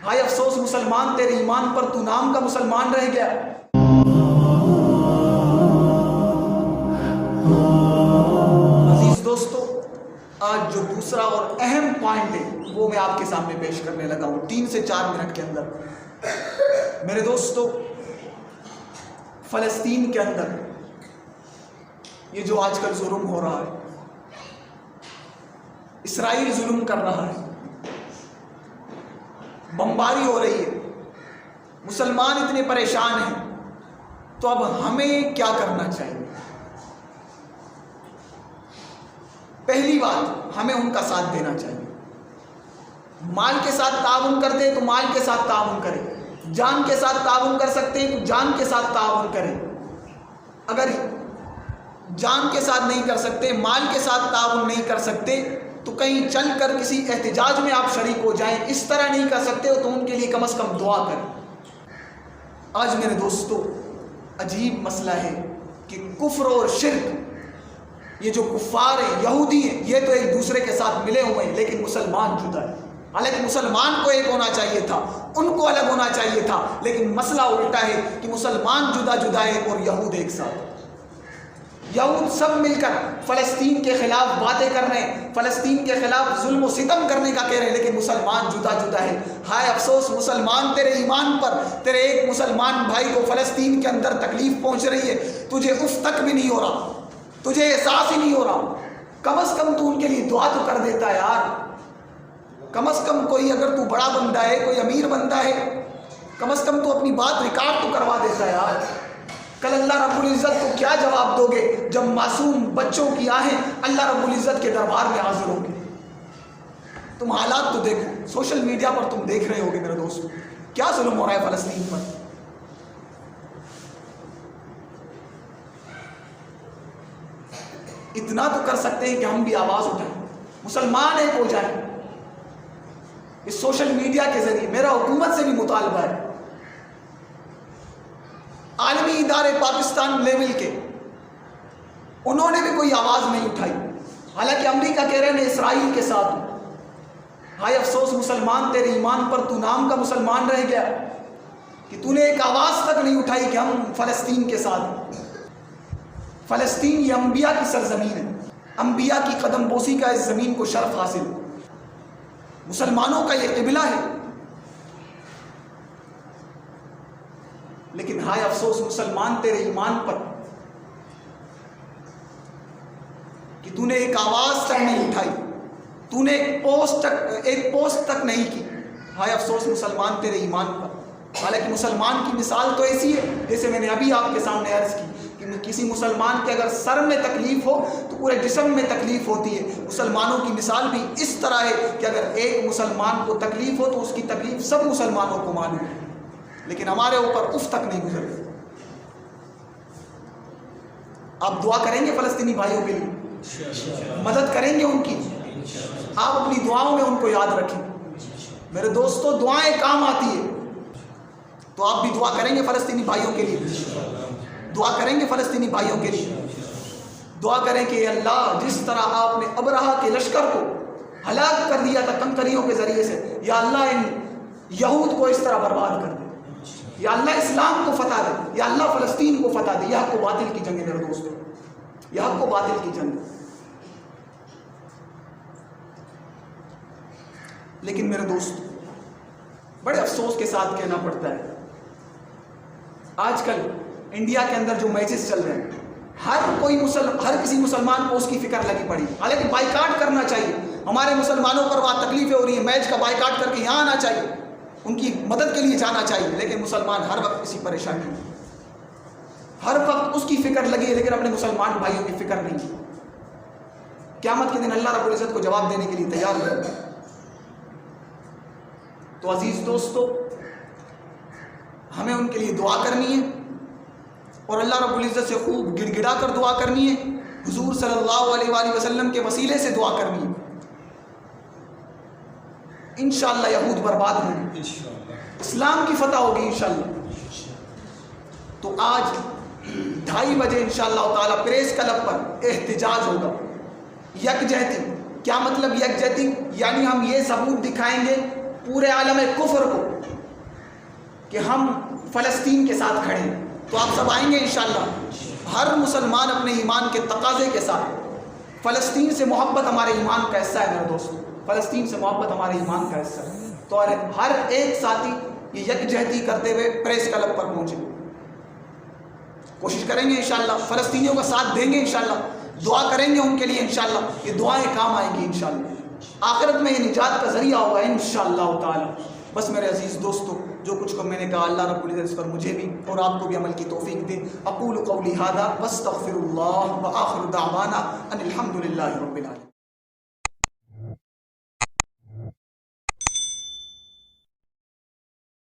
ہائے افسوس مسلمان تیرے ایمان پر تو نام کا مسلمان رہ گیا۔ عزیز دوستو، آج جو دوسرا اور اہم پوائنٹ ہے وہ میں آپ کے سامنے پیش کرنے لگا ہوں 3 سے 4 منٹ کے اندر۔ میرے دوستو، فلسطین کے اندر یہ جو آج کل ظلم ہو رہا ہے، اسرائیل ظلم کر رہا ہے، بمباری ہو رہی ہے، مسلمان اتنے پریشان ہیں، تو اب ہمیں کیا کرنا چاہیے؟ پہلی بات، ہمیں ان کا ساتھ دینا چاہیے۔ مال کے ساتھ تعاون کرتے ہیں تو مال کے ساتھ تعاون کریں، جان کے ساتھ تعاون کر سکتے ہیں تو جان کے ساتھ تعاون کریں۔ اگر جان کے ساتھ نہیں کر سکتے، مال کے ساتھ تعاون نہیں کر سکتے، تو کہیں چل کر کسی احتجاج میں آپ شریک ہو جائیں۔ اس طرح نہیں کر سکتے ہو تو ان کے لیے کم از کم دعا کریں۔ آج میرے دوستو، عجیب مسئلہ ہے کہ کفر اور شرک، یہ جو کفار ہیں، یہودی ہیں، یہ تو ایک دوسرے کے ساتھ ملے ہوئے ہیں، لیکن مسلمان جدا ہے۔ حالانکہ مسلمان کو ایک ہونا چاہیے تھا، ان کو الگ ہونا چاہیے تھا، لیکن مسئلہ الٹا ہے کہ مسلمان جدا جدا ہے اور یہود ایک ساتھ۔ یہود سب مل کر فلسطین کے خلاف باتیں کر رہے ہیں، فلسطین کے خلاف ظلم و ستم کرنے کا کہہ رہے ہیں، لیکن مسلمان جدا جدا ہے۔ ہائے افسوس مسلمان، تیرے ایمان پر تیرے ایک مسلمان بھائی کو فلسطین کے اندر تکلیف پہنچ رہی ہے، تجھے اف تک بھی نہیں ہو رہا، تجھے احساس ہی نہیں ہو رہا۔ کم از کم تو ان کے لیے دعا تو کر دیتا ہے یار۔ کم از کم کوئی، اگر تو بڑا بندہ ہے، کوئی امیر بندہ ہے، کم از کم تو اپنی بات ریکارڈ تو کروا دیتا ہے یار۔ کل اللہ رب العزت کو کیا جواب دو گے جب معصوم بچوں کی آہیں اللہ رب العزت کے دربار میں حاضر ہوں گے؟ تم حالات تو دیکھو، سوشل میڈیا پر تم دیکھ رہے ہوگے میرے دوستو، کیا ظلم ہو رہا ہے فلسطین پر۔ اتنا تو کر سکتے ہیں کہ ہم بھی آواز اٹھائیں، مسلمان ایک ہو جائیں۔ اس سوشل میڈیا کے ذریعے میرا حکومت سے بھی مطالبہ ہے، عالمی ادارے پاکستان لیول کے، انہوں نے بھی کوئی آواز نہیں اٹھائی۔ حالانکہ امریکہ کہہ رہے ہیں اسرائیل کے ساتھ ہوں۔ ہائے افسوس مسلمان تیرے ایمان پر تو نام کا مسلمان رہ گیا کہ تو نے ایک آواز تک نہیں اٹھائی کہ ہم فلسطین کے ساتھ ہیں۔ فلسطین یہ انبیاء کی سرزمین ہے، انبیاء کی قدم بوسی کا اس زمین کو شرف حاصل، مسلمانوں کا یہ قبلہ ہے۔ لیکن ہائے افسوس مسلمان تیرے ایمان پر کہ تو نے ایک آواز تک نہیں اٹھائی، تو نے ایک پوسٹ تک نہیں کی۔ ہائے افسوس مسلمان تیرے ایمان پر۔ حالانکہ مسلمان کی مثال تو ایسی ہے، جیسے میں نے ابھی آپ کے سامنے عرض کی کہ کسی مسلمان کے اگر سر میں تکلیف ہو تو پورے جسم میں تکلیف ہوتی ہے۔ مسلمانوں کی مثال بھی اس طرح ہے کہ اگر ایک مسلمان کو تکلیف ہو تو اس کی تکلیف سب مسلمانوں کو معلوم ہے، لیکن ہمارے اوپر اف تک نہیں گزرتی۔ آپ دعا کریں گے فلسطینی بھائیوں کے لیے، مدد کریں گے ان کی، آپ اپنی دعاؤں میں ان کو یاد رکھیں۔ میرے دوستو، دعائیں کام آتی ہے، تو آپ بھی دعا کریں گے فلسطینی بھائیوں کے لیے، دعا کریں گے فلسطینی بھائیوں کے لیے۔ دعا کریں کہ اللہ، جس طرح آپ نے ابرہہ کے لشکر کو ہلاک کر دیا تھا کنکریوں کے ذریعے سے، یا اللہ ان یہود کو اس طرح برباد کر دے، یا اللہ اسلام کو فتح دے، یا اللہ فلسطین کو فتح دے۔ یہ حق و باطل کی جنگ ہے میرے دوستو، یہ حق و باطل کی جنگ ہے۔ لیکن میرے دوستو، بڑے افسوس کے ساتھ کہنا پڑتا ہے، آج کل انڈیا کے اندر جو میچز چل رہے ہیں، ہر کسی مسلمان کو اس کی فکر لگی پڑی۔ حالانکہ بائیکاٹ کرنا چاہیے، ہمارے مسلمانوں پر وہاں تکلیفیں ہو رہی ہیں، میچ کا بائیکاٹ کر کے یہاں آنا چاہیے، ان کی مدد کے لیے جانا چاہیے۔ لیکن مسلمان ہر وقت کسی پریشانی میں، ہر وقت اس کی فکر لگی ہے، لیکن اپنے مسلمان بھائیوں کی فکر نہیں ہے۔ قیامت کے دن اللہ رب العزت کو جواب دینے کے لیے تیار ہے۔ تو عزیز دوستو، ہمیں ان کے لیے دعا کرنی ہے، اور اللہ رب العزت سے خوب گڑ گڑا کر دعا کرنی ہے، حضور صلی اللہ علیہ وآلہ وسلم کے وسیلے سے دعا کرنی ہے۔ انشاءاللہ یہود برباد ہوں گے، اسلام کی فتح ہوگی انشاءاللہ۔ تو آج 2:30 بجے انشاءاللہ تعالی پریس کلب پر احتجاج ہوگا، یکجہتی۔ کیا مطلب یکجہتی؟ یعنی ہم یہ ثبوت دکھائیں گے پورے عالم کفر کو کہ ہم فلسطین کے ساتھ کھڑے ہیں، تو آپ سب آئیں گے انشاءاللہ؟ ہر مسلمان اپنے ایمان کے تقاضے کے ساتھ، فلسطین سے محبت ہمارے ایمان کا حصہ ہے میرے دوستو، فلسطین سے محبت ہمارے ایمان کا حصہ ہے، تو ہر ایک ساتھی یہ یکجہتی کرتے ہوئے پریس کلب پر پہنچے، کوشش کریں گے انشاءاللہ، فلسطینیوں کا ساتھ دیں گے انشاءاللہ، دعا کریں گے ان کے لیے انشاءاللہ، یہ دعائیں کام آئیں گی انشاءاللہ، آخرت میں یہ نجات کا ذریعہ ہوگا انشاءاللہ تعالی۔ بس میرے عزیز دوستو، جو کچھ کو میں نے کہا اللہ رب العزت اس پر مجھے بھی اور آپ کو بھی عمل کی توفیق دے۔ اقول قولی ھذا واستغفر اللہ وآخر دعوانا ان الحمد للہ رب العالمین۔